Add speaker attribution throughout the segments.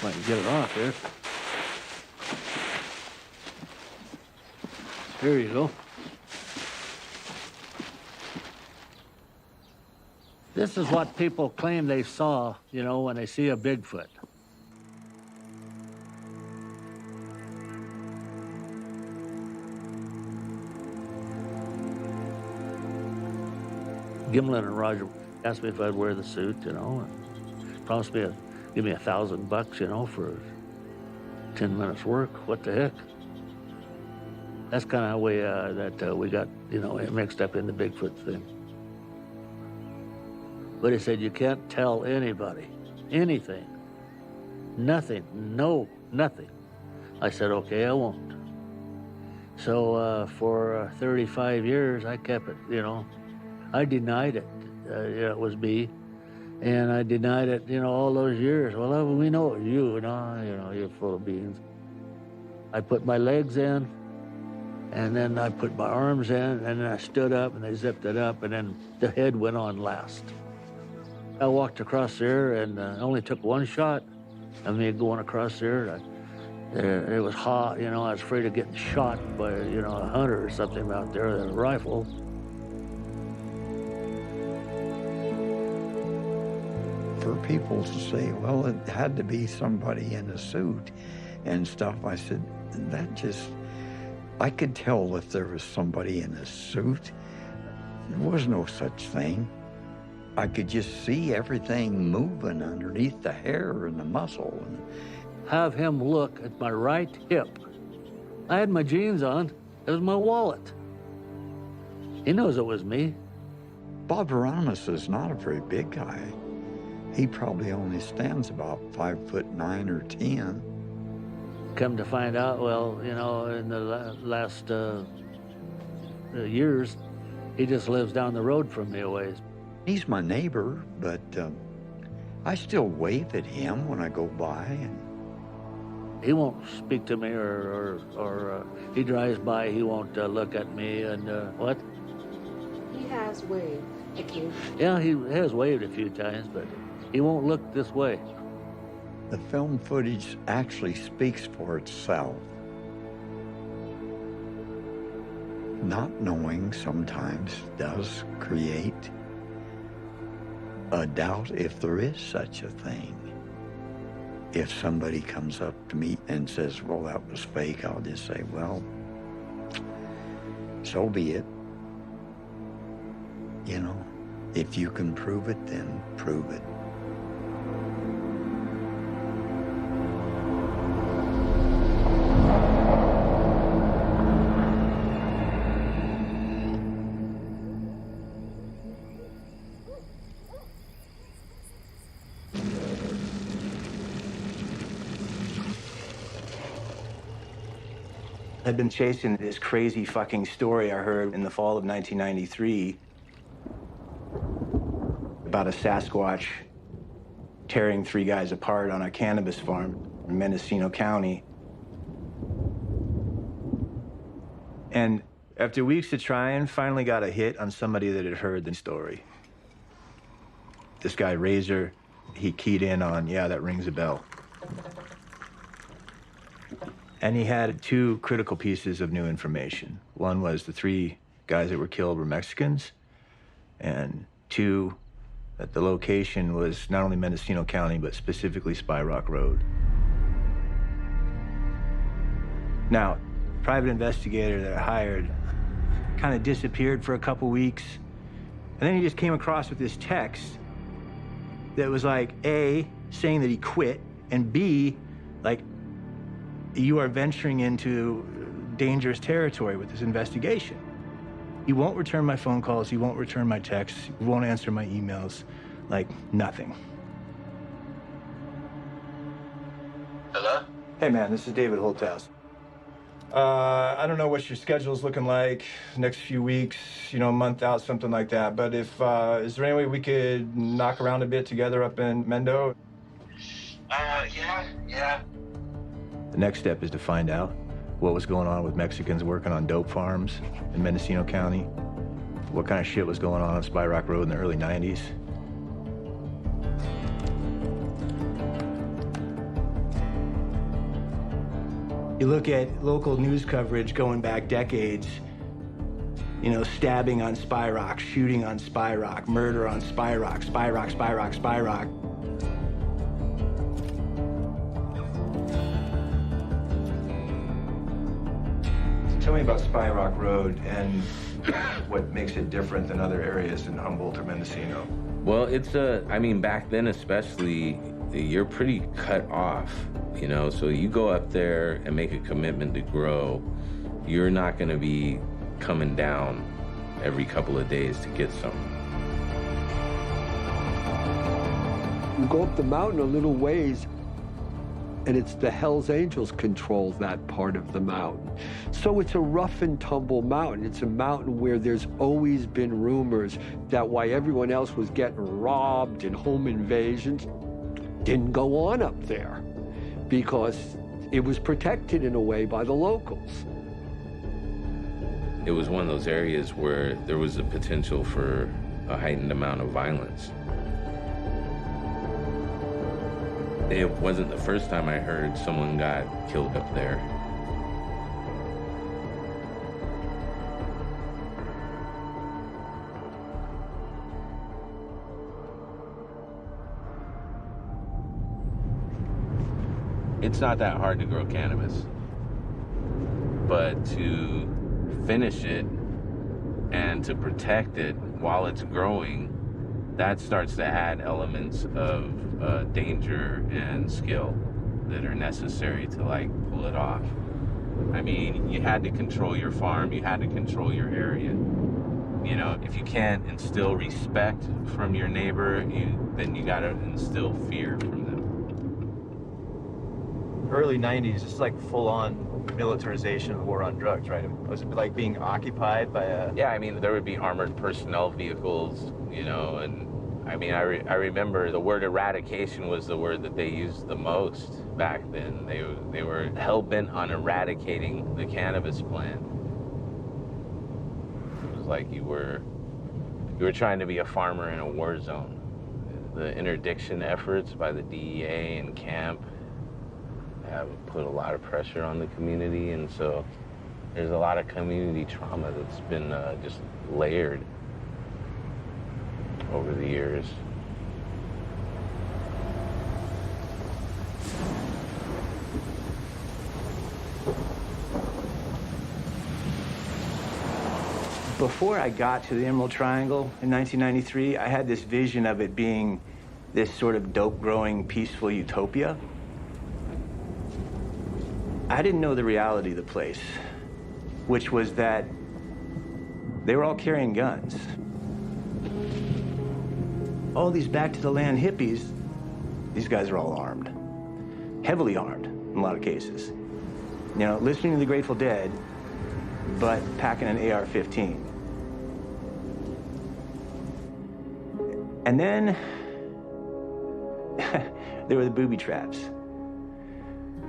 Speaker 1: I can get it off here. Here you go. This is what people claim they saw, you know, when they see a Bigfoot. Gimlin and Roger asked me if I'd wear the suit, you know, and promised me give me $1,000, you know, for 10 minutes work. What the heck? That's kind of how we got, you know, mixed up in the Bigfoot thing. But he said, you can't tell anybody anything, nothing, no, nothing. I said, okay, I won't. So for 35 years, I kept it, you know. I denied it, it was me, and I denied it, you know, all those years. Well, we know it was you, you know, you're full of beans. I put my legs in, and then I put my arms in, and then I stood up, and they zipped it up, and then the head went on last. I walked across there, and only took one shot of me going across there. It was hot, you know, I was afraid of getting shot by, you know, a hunter or something out there with a rifle.
Speaker 2: For people to say, well, it had to be somebody in a suit and stuff, I said, that just, I could tell if there was somebody in a suit. There was no such thing. I could just see everything moving underneath the hair and the muscle.
Speaker 1: Have him look at my right hip. I had my jeans on. It was my wallet. He knows it was me.
Speaker 2: Bob Varonis is not a very big guy. He probably only stands about 5'9" or 10.
Speaker 1: Come to find out, well, you know, in the last years, he just lives down the road from me a ways.
Speaker 2: He's my neighbor, but I still wave at him when I go by. And
Speaker 1: he won't speak to me, or he drives by, he won't look at me, and what?
Speaker 3: He has waved at you.
Speaker 1: Yeah, he has waved a few times, but he won't look this way.
Speaker 2: The film footage actually speaks for itself. Not knowing sometimes does create a doubt if there is such a thing. If somebody comes up to me and says, well, that was fake, I'll just say, well, so be it. You know, if you can prove it, then prove it.
Speaker 4: I'd been chasing this crazy fucking story I heard in the fall of 1993 about a Sasquatch tearing 3 guys apart on a cannabis farm in Mendocino County. And after weeks of trying, finally got a hit on somebody that had heard the story. This guy, Razor, he keyed in on, yeah, that rings a bell. And he had 2 critical pieces of new information. One was the 3 guys that were killed were Mexicans, and 2, that the location was not only Mendocino County, but specifically Spy Rock Road. Now, private investigator that I hired kind of disappeared for a couple weeks, and then he just came across with this text that was like, A, saying that he quit, and B, like, you are venturing into dangerous territory with this investigation. He won't return my phone calls, he won't return my texts, he won't answer my emails, like nothing.
Speaker 5: Hello?
Speaker 4: Hey man, this is David Holthouse. I don't know what your schedule's looking like next few weeks, you know, a month out, something like that. But if, is there any way we could knock around a bit together up in Mendo?
Speaker 5: Yeah.
Speaker 4: The next step is to find out what was going on with Mexicans working on dope farms in Mendocino County, what kind of shit was going on Spy Rock Road in the early 90s. You look at local news coverage going back decades, you know, stabbing on Spy Rock, shooting on Spy Rock, murder on Spy Rock, Spy Rock, Spy Rock, Spy Rock. Tell me about Spy Rock Road and what makes it different than other areas in Humboldt or Mendocino.
Speaker 6: Well, I mean, back then especially, you're pretty cut off, you know? So you go up there and make a commitment to grow, you're not gonna be coming down every couple of days to get some.
Speaker 7: You go up the mountain a little ways, and it's the Hells Angels control that part of the mountain. So it's a rough and tumble mountain. It's a mountain where there's always been rumors that while everyone else was getting robbed and home invasions, didn't go on up there because it was protected in a way by the locals.
Speaker 6: It was one of those areas where there was a potential for a heightened amount of violence. It wasn't the first time I heard someone got killed up there. It's not that hard to grow cannabis, but to finish it and to protect it while it's growing, that starts to add elements of danger and skill that are necessary to like pull it off. I mean, you had to control your farm, you had to control your area. You know, if you can't instill respect from your neighbor, then you gotta instill fear from them.
Speaker 8: Early 90s, it's like full-on militarization of the war on drugs, right? Was it like being occupied by a...
Speaker 6: Yeah, I mean, there would be armored personnel vehicles, you know, and I mean, I remember the word eradication was the word that they used the most back then. They were hell-bent on eradicating the cannabis plant. It was like you were trying to be a farmer in a war zone. The interdiction efforts by the DEA and camp have put a lot of pressure on the community, and so there's a lot of community trauma that's been just layered over the years.
Speaker 4: Before I got to the Emerald Triangle in 1993, I had this vision of it being this sort of dope-growing, peaceful utopia. I didn't know the reality of the place, which was that they were all carrying guns. All these back-to-the-land hippies, these guys are all armed. Heavily armed, in a lot of cases. You know, listening to the Grateful Dead, but packing an AR-15. And then, there were the booby traps.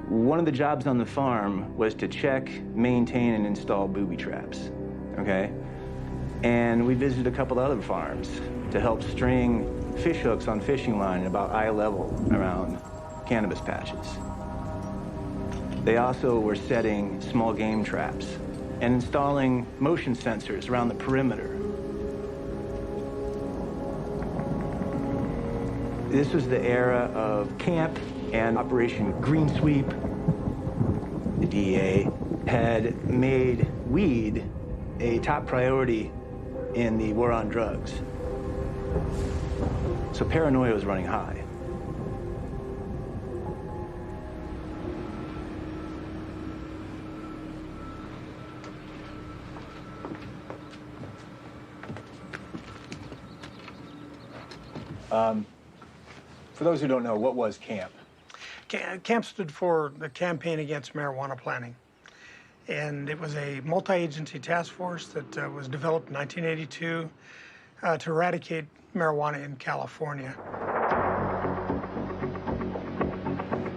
Speaker 4: One of the jobs on the farm was to check, maintain, and install booby traps, okay? And we visited a couple other farms to help string fish hooks on fishing line about eye level around cannabis patches. They also were setting small game traps and installing motion sensors around the perimeter. This was the era of camp and Operation Green Sweep. The DEA had made weed a top priority in the war on drugs. So paranoia was running high.
Speaker 8: For those who don't know, what was CAMP?
Speaker 9: CAMP stood for the Campaign Against Marijuana Planting. And it was a multi-agency task force that was developed in 1982 to eradicate marijuana in California.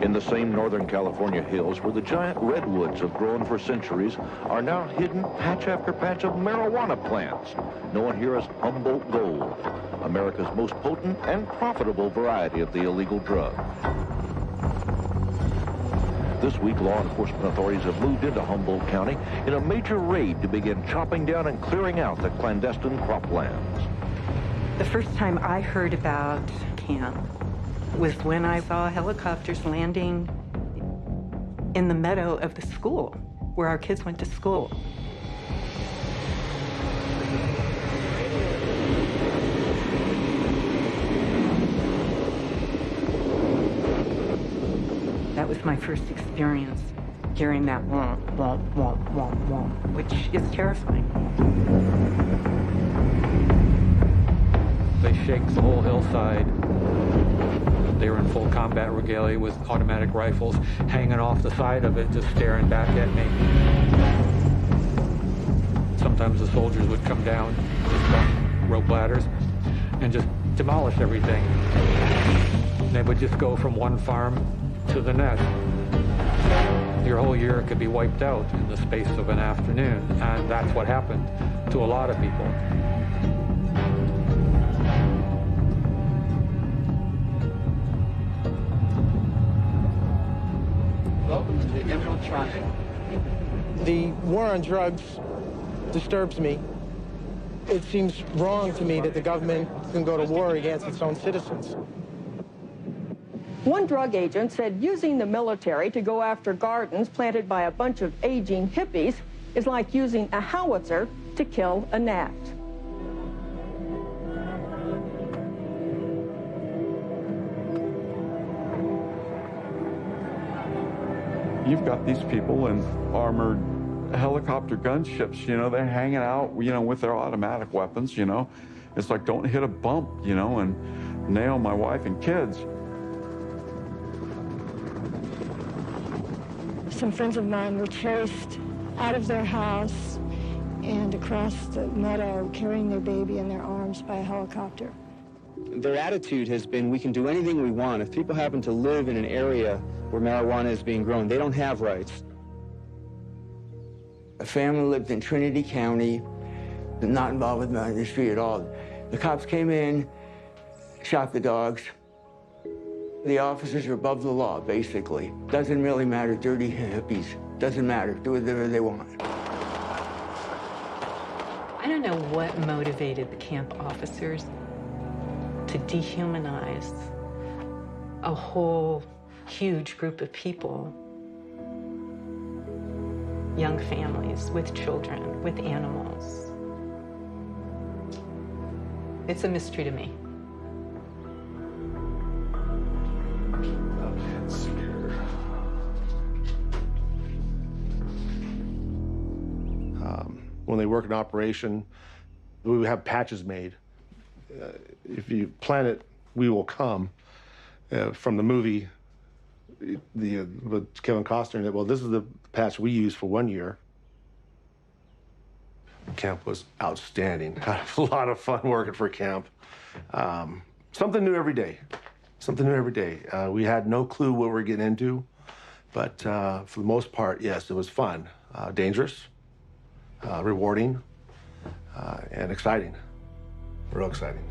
Speaker 10: In the same Northern California hills where the giant redwoods have grown for centuries are now hidden patch after patch of marijuana plants, known here as Humboldt Gold, America's most potent and profitable variety of the illegal drug. This week, law enforcement authorities have moved into Humboldt County in a major raid to begin chopping down and clearing out the clandestine croplands.
Speaker 11: The first time I heard about camp was when I saw helicopters landing in the meadow of the school where our kids went to school. That was my first experience, hearing that womp, womp, womp, womp, womp, which is terrifying.
Speaker 12: They shake the whole hillside. They were in full combat regalia with automatic rifles hanging off the side of it, just staring back at me. Sometimes the soldiers would come down, just on rope ladders, and just demolish everything. They would just go from one farm to the next. Your whole year could be wiped out in the space of an afternoon, and that's what happened to a lot of people.
Speaker 13: Welcome to the Emerald Triangle.
Speaker 14: The war on drugs disturbs me. It seems wrong to me that the government can go to war against its own citizens.
Speaker 15: One drug agent said using the military to go after gardens planted by a bunch of aging hippies is like using a howitzer to kill a gnat.
Speaker 16: You've got these people in armored helicopter gunships, you know, they're hanging out, you know, with their automatic weapons, you know. It's like, don't hit a bump, you know, and nail my wife and kids.
Speaker 17: Some friends of mine were chased out of their house and across the meadow carrying their baby in their arms by a helicopter.
Speaker 18: Their attitude has been, we can do anything we want. If people happen to live in an area where marijuana is being grown, they don't have rights.
Speaker 19: A family lived in Trinity County, not involved with the industry at all. The cops came in, shot the dogs. The officers are above the law, basically. Doesn't really matter, dirty hippies. Doesn't matter, do whatever they want.
Speaker 11: I don't know what motivated the camp officers to dehumanize a whole huge group of people, young families with children, with animals. It's a mystery to me.
Speaker 20: When they work in operation, we have patches made. If you plant it, we will come. From the movie, with Kevin Costner, well, this is the patch we used for 1 year. Camp was outstanding. Had a lot of fun working for camp. Something new every day. Something new every day. We had no clue what we were getting into, but for the most part, yes, it was fun. Dangerous, rewarding, and exciting. Real exciting.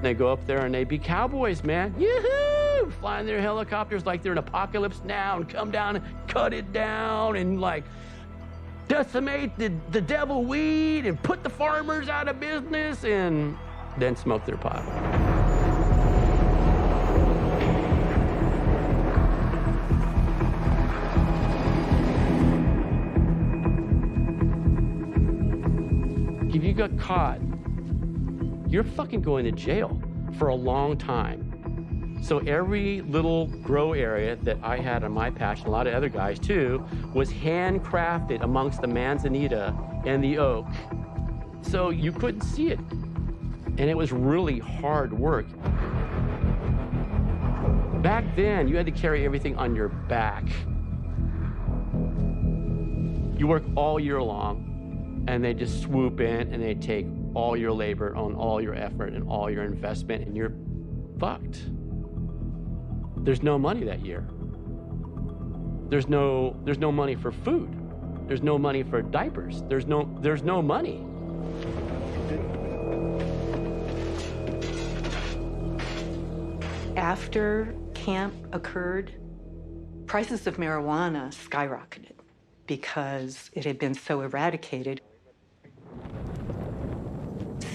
Speaker 21: They go up there and they be cowboys, man. Yoo-hoo! Flying their helicopters like they're in Apocalypse Now and come down and cut it down and like decimate the devil weed and put the farmers out of business and then smoke their pot. If you got caught, you're fucking going to jail for a long time. So every little grow area that I had on my patch, and a lot of other guys too, was handcrafted amongst the manzanita and the oak. So you couldn't see it. And it was really hard work. Back then, you had to carry everything on your back. You work all year long, and they just swoop in and they take all your labor and all your effort and all your investment, and you're fucked. There's no money that year. There's no money for food. There's no money for diapers. There's no money.
Speaker 11: After camp occurred, prices of marijuana skyrocketed because it had been so eradicated.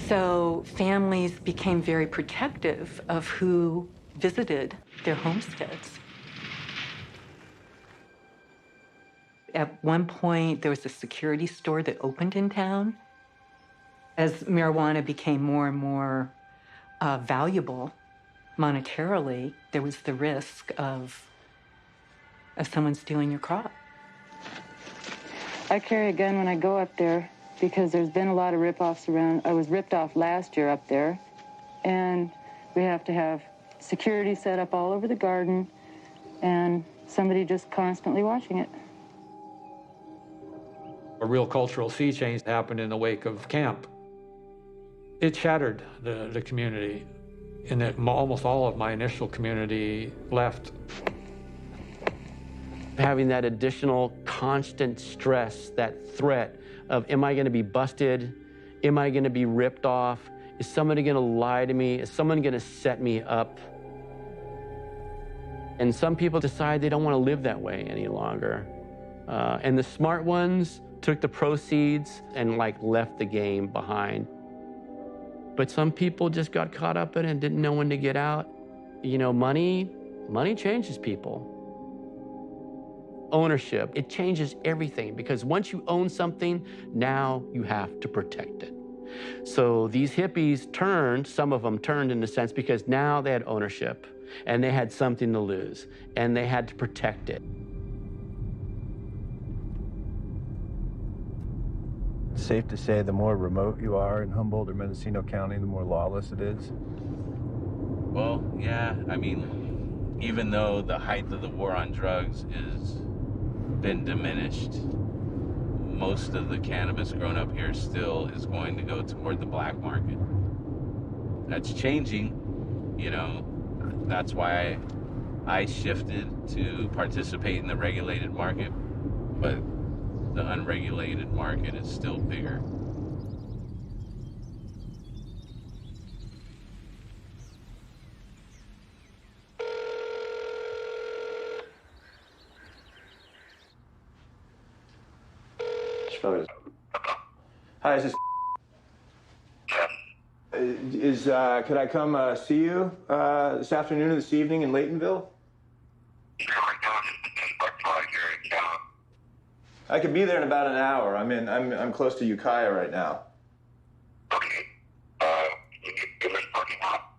Speaker 11: So families became very protective of who visited their homesteads. At one point, there was a security store that opened in town. As marijuana became more and more valuable monetarily, there was the risk of someone stealing your crop.
Speaker 3: I carry a gun when I go up there because there's been a lot of rip-offs around. I was ripped off last year up there, and we have to have security set up all over the garden and somebody just constantly watching it.
Speaker 12: A real cultural sea change happened in the wake of camp. It shattered the community, in that almost all of my initial community left.
Speaker 21: Having that additional constant stress, that threat of, am I gonna be busted? Am I gonna be ripped off? Is somebody gonna lie to me? Is someone gonna set me up? And some people decide they don't wanna live that way any longer. And the smart ones took the proceeds and left the game behind. But some people just got caught up in it and didn't know when to get out. You know, money changes people. Ownership, it changes everything, because once you own something, now you have to protect it. So these hippies turned, some of them turned in a sense, because now they had ownership and they had something to lose and they had to protect it.
Speaker 8: It's safe to say the more remote you are in Humboldt or Mendocino County, the more lawless it is?
Speaker 6: Well, yeah, I mean, even though the height of the war on drugs has been diminished, most of the cannabis grown up here still is going to go toward the black market. That's changing, you know. That's why I shifted to participate in the regulated market, but the unregulated market is still bigger.
Speaker 8: Hi, could I come see you this afternoon or this evening in Laytonville? I could be there in about an hour. I'm close to Ukiah right now. Okay. Which parking lot?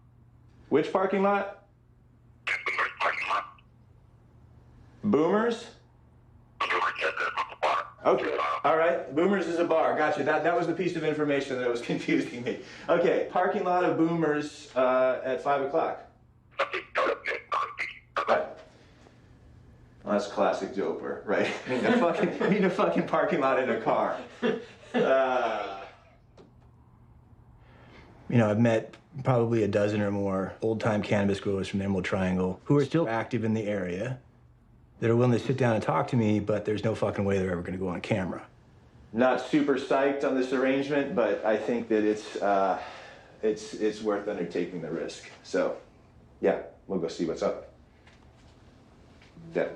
Speaker 8: Which parking lot? Boomers parking lot. Boomers? Okay. All right. Boomers is a bar. Gotcha. That was the piece of information that was confusing me. Okay. Parking lot of Boomers at 5 o'clock. Right. Well, that's classic Doper, right? Meet a fucking parking lot in a car. You know, I've met probably a dozen or more old-time cannabis growers from the Emerald Triangle who are still active in the area, that are willing to sit down and talk to me, but there's no fucking way they're ever gonna go on camera. Not super psyched on this arrangement, but I think that it's worth undertaking the risk. So, yeah, we'll go see what's up. Yeah.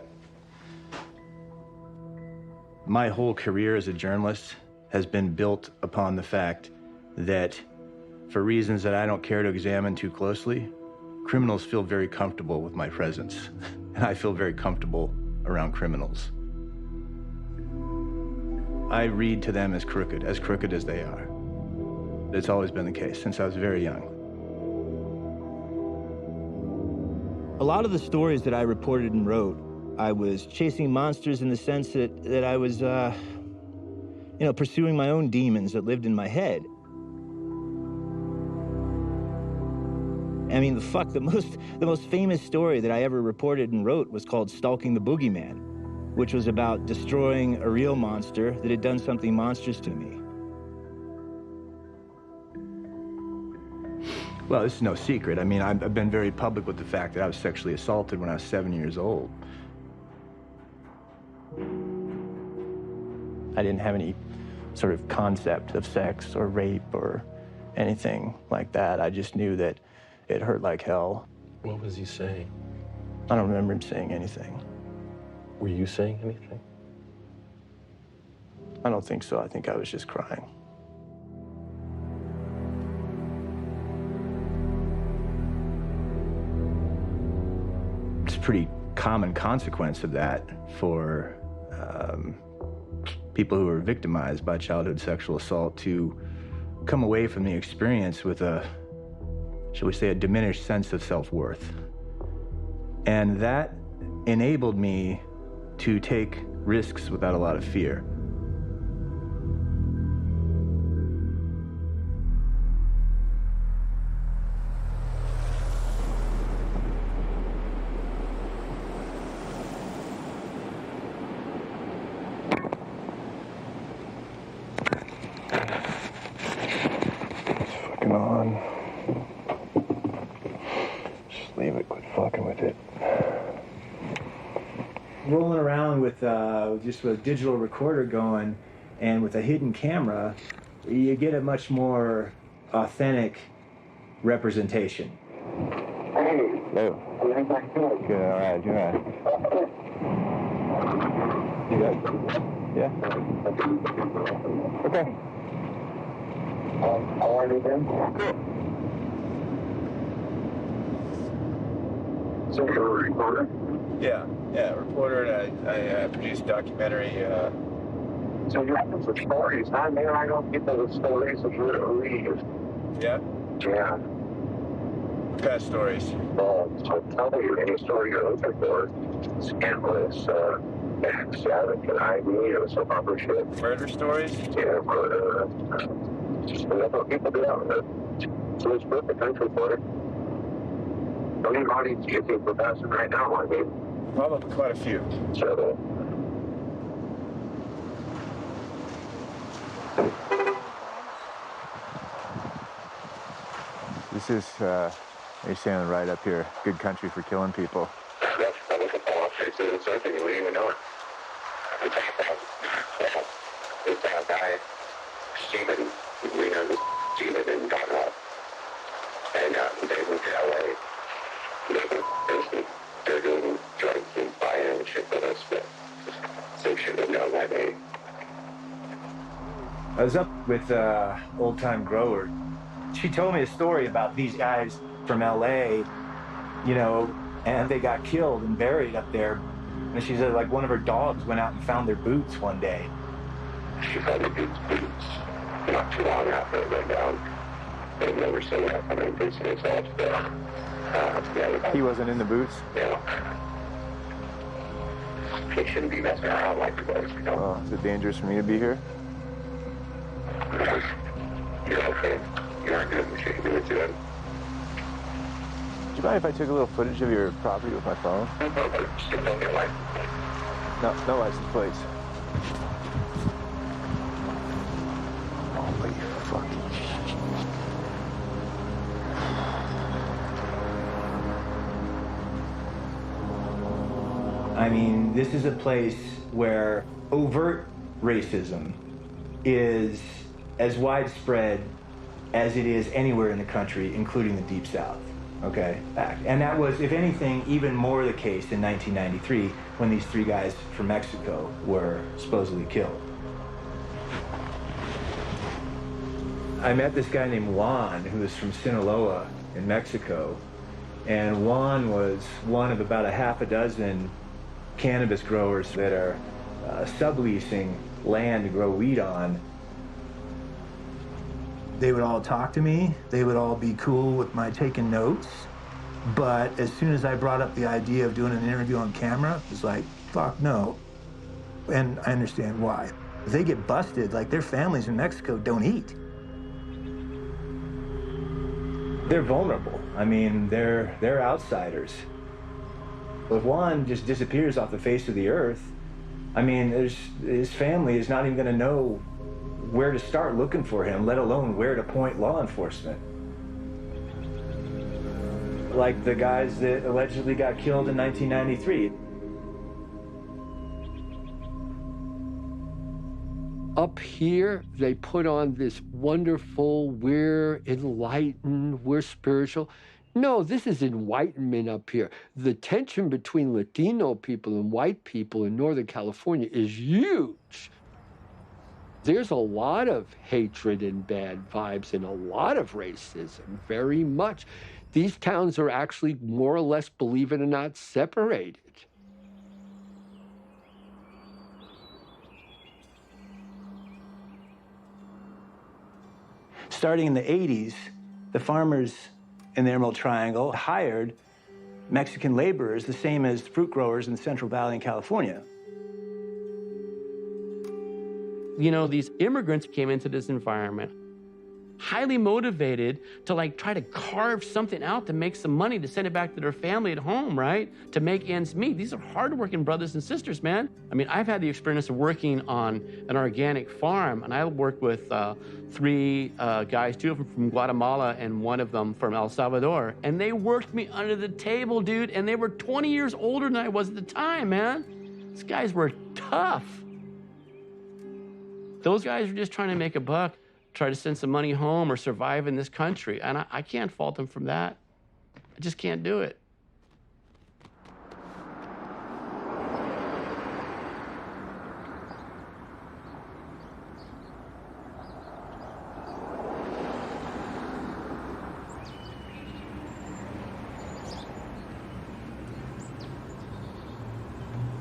Speaker 8: My whole career as a journalist has been built upon the fact that, for reasons that I don't care to examine too closely, criminals feel very comfortable with my presence, and I feel very comfortable around criminals. I read to them as crooked as they are. It's always been the case since I was very young. A lot of the stories that I reported and wrote, I was chasing monsters in the sense that I was, pursuing my own demons that lived in my head. I mean, the most famous story that I ever reported and wrote was called Stalking the Boogeyman, which was about destroying a real monster that had done something monstrous to me. Well, this is no secret. I mean, I've been very public with the fact that I was sexually assaulted when I was 7 years old. I didn't have any sort of concept of sex or rape or anything like that. I just knew that it hurt like hell.
Speaker 22: What was he saying?
Speaker 8: I don't remember him saying anything.
Speaker 1: Were you saying anything?
Speaker 8: I don't think so. I think I was just crying. It's a pretty common consequence of that for people who are victimized by childhood sexual assault to come away from the experience with a, shall we say, a diminished sense of self-worth. And that enabled me to take risks without a lot of fear. On. Just leave it, quit fucking with it. Rolling around with just with a digital recorder going and with a hidden camera, you get a much more authentic representation.
Speaker 5: Hey.
Speaker 8: Hello. Good, all right, you're right. You good? Yeah? Okay.
Speaker 5: How are you then? So you're a reporter?
Speaker 4: Yeah, reporter, and I produce a documentary.
Speaker 5: So you're looking for stories, huh? Man, I don't get those stories of read.
Speaker 4: Yeah?
Speaker 5: Yeah.
Speaker 4: What kind of stories?
Speaker 5: So tell me any story you're looking for. Scandalous, backstabbing, an ID, or some other shit.
Speaker 4: Murder stories?
Speaker 5: Yeah, murder. Just that's what people do out there. So it's perfect country for it. How many bodies do you think we're passing right now? I mean,
Speaker 4: probably quite a few.
Speaker 5: So,
Speaker 8: This is, you're standing right up here. Good country for killing people.
Speaker 5: that's what the politics is. I think you wouldn't even know it. It's that guy, Stephen. We know Stephen and got up. And they went to LA. They're doing drugs and buying and shit with us, but they should have known that day.
Speaker 4: I was up with Old Time Grower. She told me a story about these guys from LA, you know, and they got killed and buried up there. And she said, like, one of her dogs went out and found their boots one day.
Speaker 5: She found the dude's boots not too long after it went down. They've never seen that coming boots themselves.
Speaker 8: He wasn't in the boots?
Speaker 5: Yeah. He shouldn't be messing around like the boys, you know.
Speaker 8: Oh, is it dangerous for me to be here?
Speaker 5: You're okay. You aren't doing what you can do it to him.
Speaker 8: Do you mind if I took a little footage of your property with my phone? No license plates. Holy fucking shit.
Speaker 4: I mean, this is a place where overt racism is as widespread as it is anywhere in the country, including the Deep South, okay? And that was, if anything, even more the case in 1993 when these three guys from Mexico were supposedly killed. I met this guy named Juan, who was from Sinaloa in Mexico, and Juan was one of about a half a dozen cannabis growers that are subleasing land to grow weed on. They would all talk to me. They would all be cool with my taking notes. But as soon as I brought up the idea of doing an interview on camera, it was like, fuck no. And I understand why. If they get busted, like their families in Mexico don't eat. They're vulnerable. I mean, they're outsiders. If Juan just disappears off the face of the earth, I mean, his family is not even gonna know where to start looking for him, let alone where to point law enforcement. Like the guys that allegedly got killed in 1993.
Speaker 7: Up here, they put on this wonderful, we're enlightened, we're spiritual. No, this is enlightenment up here. The tension between Latino people and white people in Northern California is huge. There's a lot of hatred and bad vibes and a lot of racism, very much. These towns are actually more or less, believe it or not, separated.
Speaker 8: Starting in the 80s, the farmers in the Emerald Triangle hired Mexican laborers, the same as fruit growers in the Central Valley in California.
Speaker 21: You know, these immigrants came into this environment highly motivated to like try to carve something out to make some money to send it back to their family at home, right? To make ends meet. These are hardworking brothers and sisters, man. I mean, I've had the experience of working on an organic farm, and I worked with 3 guys, 2 of them from Guatemala and 1 of them from El Salvador. And they worked me under the table, dude, and they were 20 years older than I was at the time, man. These guys were tough. Those guys were just trying to make a buck, try to send some money home or survive in this country. And I can't fault them from that. I just can't do it.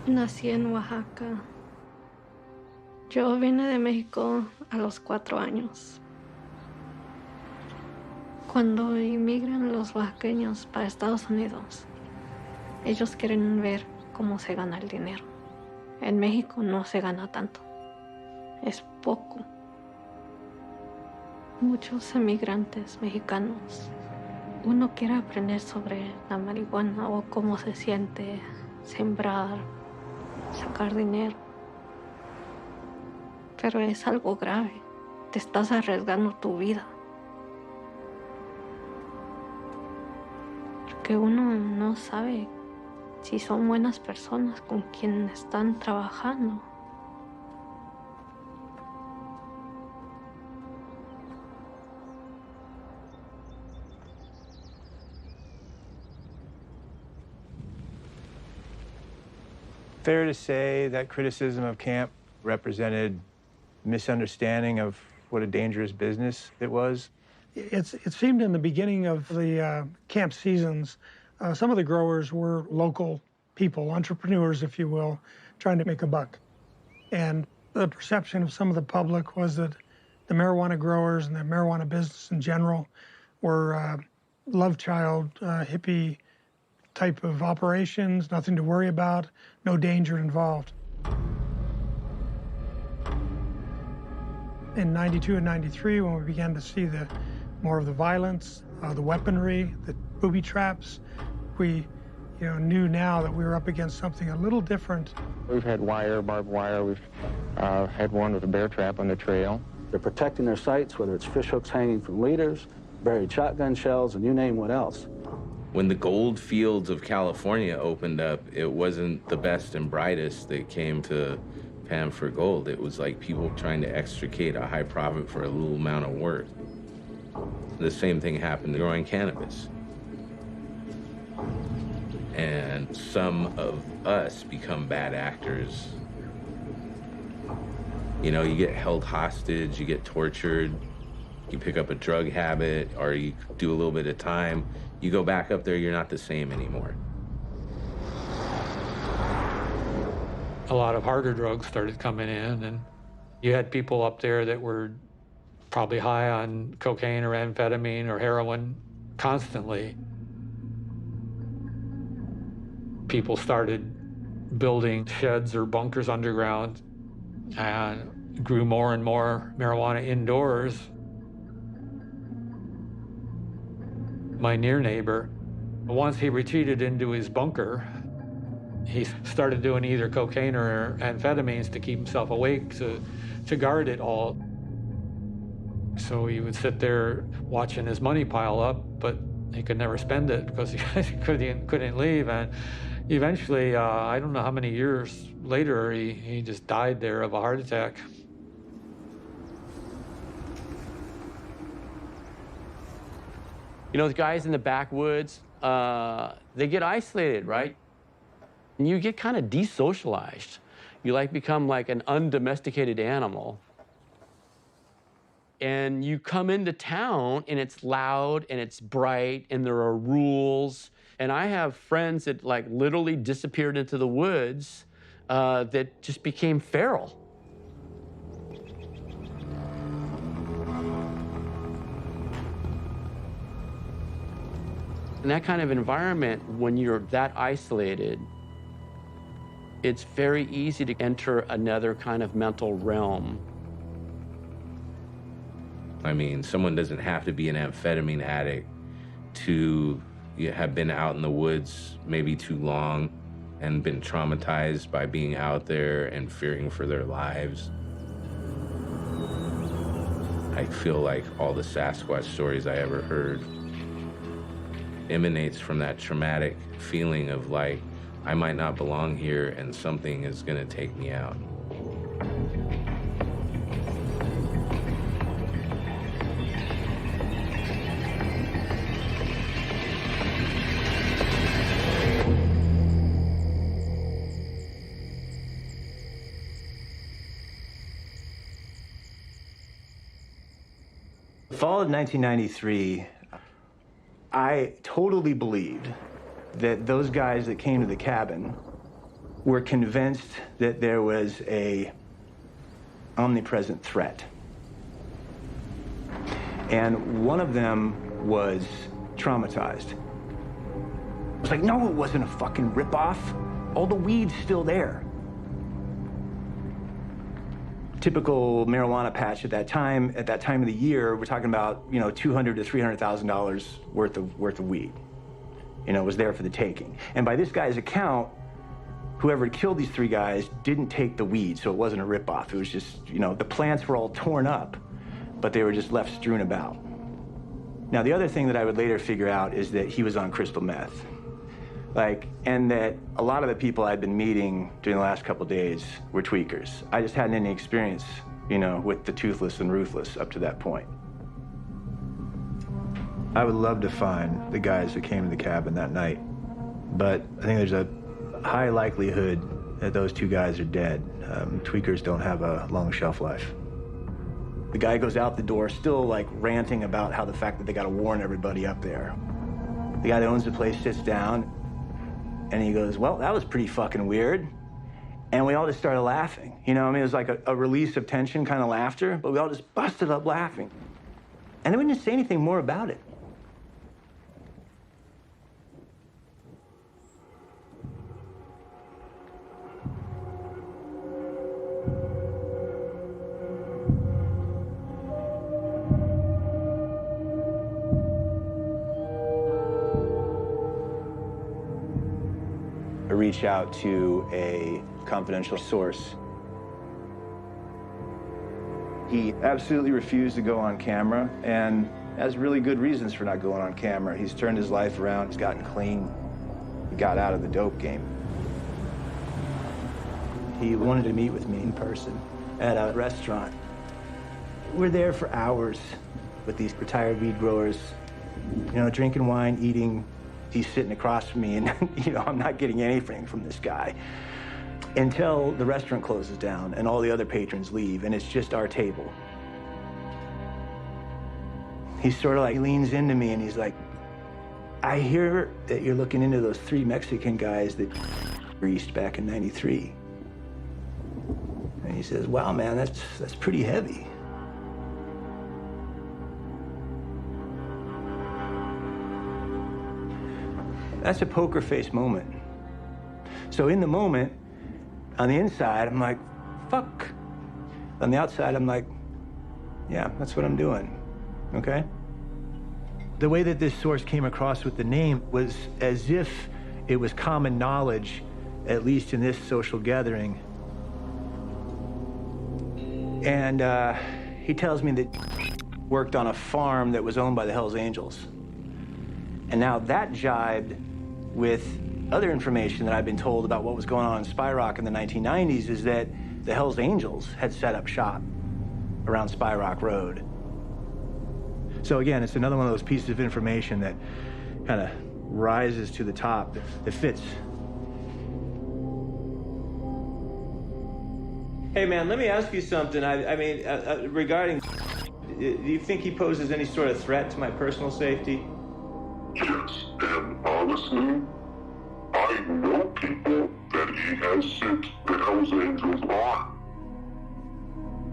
Speaker 17: Nací en Oaxaca. Yo vine de México a los 4 años. Cuando inmigran los oaxaqueños para Estados Unidos, ellos quieren ver cómo se gana el dinero. En México no se gana tanto. Es poco. Muchos emigrantes mexicanos, uno quiere aprender sobre la marihuana o cómo se siente sembrar, sacar dinero. Pero es algo grave. Te estás arriesgando tu vida. Porque uno no sabe si son buenas personas con quien están trabajando.
Speaker 4: Fair to say that criticism of camp represented misunderstanding of what a dangerous business it was?
Speaker 9: It seemed in the beginning of the camp seasons, some of the growers were local people, entrepreneurs, if you will, trying to make a buck. And the perception of some of the public was that the marijuana growers and the marijuana business in general were love child, hippie type of operations, nothing to worry about, no danger involved. In 92 and 93, when we began to see more of the violence, the weaponry, the booby traps, we knew now that we were up against something a little different.
Speaker 2: We've had barbed wire. We've had one with a bear trap on the trail.
Speaker 22: They're protecting their sites, whether it's fish hooks hanging from leaders, buried shotgun shells, and you name what else.
Speaker 6: When the gold fields of California opened up, it wasn't the best and brightest that came to Pan for gold. It was like people trying to extricate a high profit for a little amount of work. The same thing happened growing cannabis. And some of us become bad actors. You know, you get held hostage, you get tortured, you pick up a drug habit, or you do a little bit of time. You go back up there, you're not the same anymore.
Speaker 12: A lot of harder drugs started coming in, and you had people up there that were probably high on cocaine or amphetamine or heroin constantly. People started building sheds or bunkers underground and grew more and more marijuana indoors. My near neighbor, once he retreated into his bunker, he started doing either cocaine or amphetamines to keep himself awake, to guard it all. So he would sit there watching his money pile up, but he could never spend it because he couldn't leave. And eventually, I don't know how many years later, he just died there of a heart attack.
Speaker 21: You know, the guys in the backwoods, they get isolated, right? And you get kind of desocialized. You like become like an undomesticated animal. And you come into town and it's loud and it's bright and there are rules. And I have friends that like literally disappeared into the woods that just became feral. In that kind of environment, when you're that isolated, it's very easy to enter another kind of mental realm.
Speaker 6: I mean, someone doesn't have to be an amphetamine addict to have been out in the woods maybe too long and been traumatized by being out there and fearing for their lives. I feel like all the Sasquatch stories I ever heard emanates from that traumatic feeling of like, I might not belong here and something is gonna take me out.
Speaker 4: The fall of 1993, I totally believed that those guys that came to the cabin were convinced that there was a omnipresent threat. And one of them was traumatized. It was like, no, it wasn't a fucking ripoff. All the weed's still there. Typical marijuana patch at that time of the year, we're talking about, you know, $200,000 to $300,000 worth of weed. You know, it was there for the taking. And by this guy's account, whoever killed these three guys didn't take the weed, so it wasn't a ripoff. It was just, you know, the plants were all torn up, but they were just left strewn about. Now, the other thing that I would later figure out is that he was on crystal meth. And that a lot of the people I'd been meeting during the last couple of days were tweakers. I just hadn't any experience, you know, with the toothless and ruthless up to that point. I would love to find the guys that came to the cabin that night, but I think there's a high likelihood that those two guys are dead. Tweakers don't have a long shelf life. The guy goes out the door still like ranting about how the fact that they got to warn everybody up there. The guy that owns the place sits down and he goes, well, that was pretty fucking weird. And we all just started laughing. You know, I mean, it was like a release of tension kind of laughter, but we all just busted up laughing. And then we didn't say anything more about it. Reach out to a confidential source. He absolutely refused to go on camera and has really good reasons for not going on camera. He's turned his life around, he's gotten clean, he got out of the dope game. He wanted to meet with me in person at a restaurant. We're there for hours with these retired weed growers, you know, drinking wine, eating. He's sitting across from me and, you know, I'm not getting anything from this guy until the restaurant closes down and all the other patrons leave and it's just our table. He sort of like leans into me and he's like, I hear that you're looking into those three Mexican guys that greased back in '93. And he says, wow, man, that's pretty heavy. That's a poker face moment. So in the moment, on the inside, I'm like, fuck. On the outside, I'm like, yeah, that's what I'm doing, okay? The way that this source came across with the name was as if it was common knowledge, at least in this social gathering. And he tells me that worked on a farm that was owned by the Hells Angels. And now that jibed with other information that I've been told about what was going on in Spy Rock in the 1990s is that the Hells Angels had set up shop around Spy Rock Road.
Speaker 8: So again, it's another one of those pieces of information that kind of rises to the top that fits. Hey man, let me ask you something. I mean, regarding, do you think he poses any sort of threat to my personal safety?
Speaker 5: Yes, and honestly, I know people that he has sent the Hells Angels on.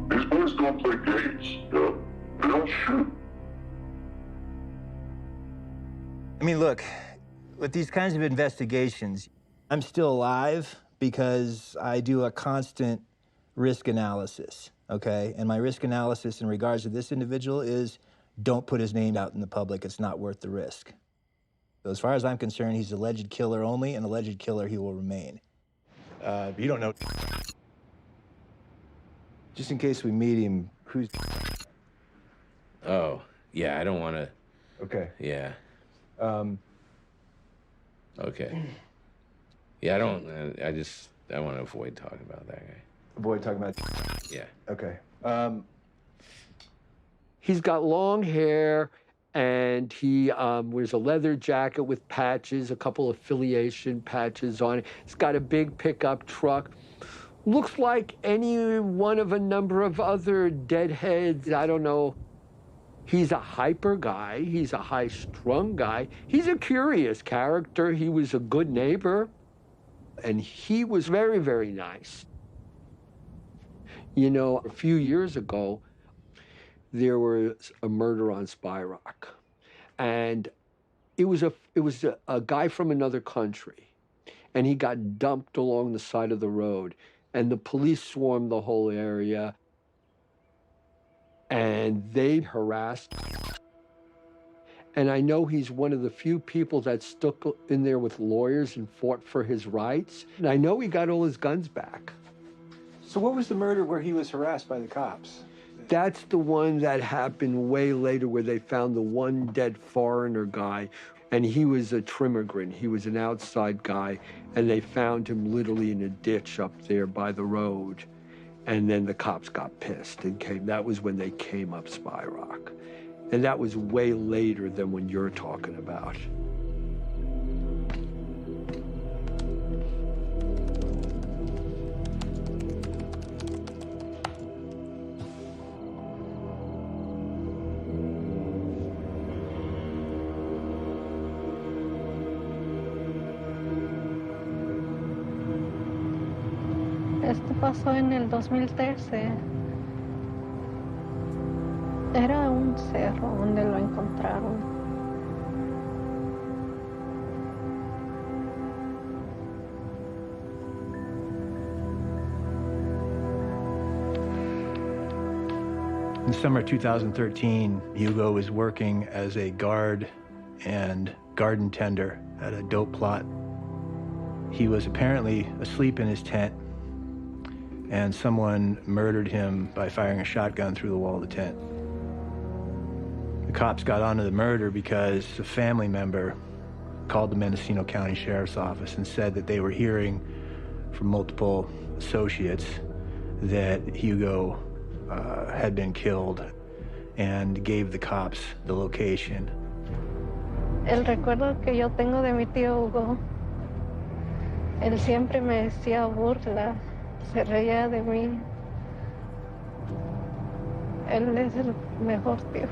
Speaker 5: These boys don't play games, you know? They don't shoot.
Speaker 8: I mean, look, with these kinds of investigations, I'm still alive because I do a constant risk analysis, okay? And my risk analysis in regards to this individual is don't put his name out in the public. It's not worth the risk. So as far as I'm concerned, he's an alleged killer only, an alleged killer he will remain. You don't know. Just in case we meet him, who's...
Speaker 6: Oh, yeah, I don't want to...
Speaker 8: Okay.
Speaker 6: Yeah. Okay. Yeah, I want to avoid talking about that guy.
Speaker 8: Avoid talking about...
Speaker 6: Yeah.
Speaker 8: Okay.
Speaker 7: He's got long hair, and he wears a leather jacket with patches, a couple affiliation patches on it. He's got a big pickup truck. Looks like any one of a number of other deadheads. I don't know. He's a hyper guy. He's a high-strung guy. He's a curious character. He was a good neighbor, and he was very, very nice. You know, a few years ago, there was a murder on Spy Rock, and it was a guy from another country, and he got dumped along the side of the road, and the police swarmed the whole area, and they harassed. And I know he's one of the few people that stuck in there with lawyers and fought for his rights. And I know he got all his guns back.
Speaker 8: So what was the murder where he was harassed by the cops?
Speaker 7: That's the one that happened way later, where they found the one dead foreigner guy, and he was a trimmigrant. He was an outside guy, and they found him literally in a ditch up there by the road. And then the cops got pissed and came. That was when they came up Spy Rock. And that was way later than when you're talking about.
Speaker 17: Esto pasó en el 2013. Era un cerro donde lo encontraron.
Speaker 8: In summer 2013, Hugo was working as a guard and garden tender at a dope plot. He was apparently asleep in his tent, and someone murdered him by firing a shotgun through the wall of the tent. The cops got onto the murder because a family member called the Mendocino County Sheriff's Office and said that they were hearing from multiple associates that Hugo had been killed, and gave the cops the location.
Speaker 17: El recuerdo que yo tengo de mi tío Hugo, él siempre me decía burla, se reía de mí. Él es el mejor tío.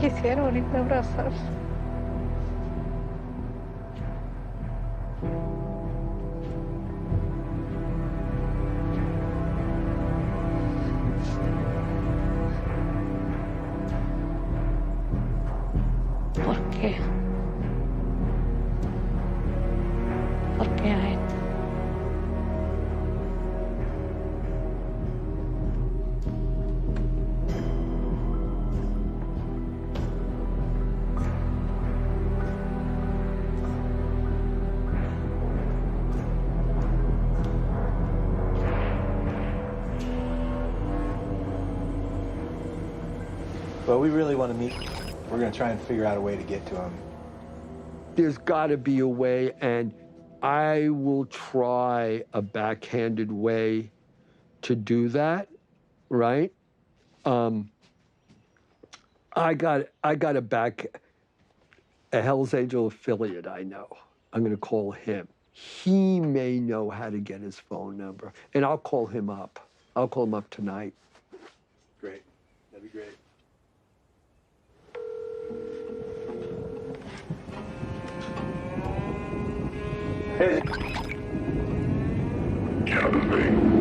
Speaker 17: Quisiera ahorita abrazar. ¿Por qué? ¿Por qué a él?
Speaker 8: But we really want to meet. We're going to try and figure out a way to get to him.
Speaker 7: There's got to be a way, and I will try a backhanded way to do that, right? I got a Hell's Angel affiliate I know. I'm going to call him. He may know how to get his phone number, and I'll call him up. I'll call him up tonight.
Speaker 8: Great. That'd be great.
Speaker 5: Captain.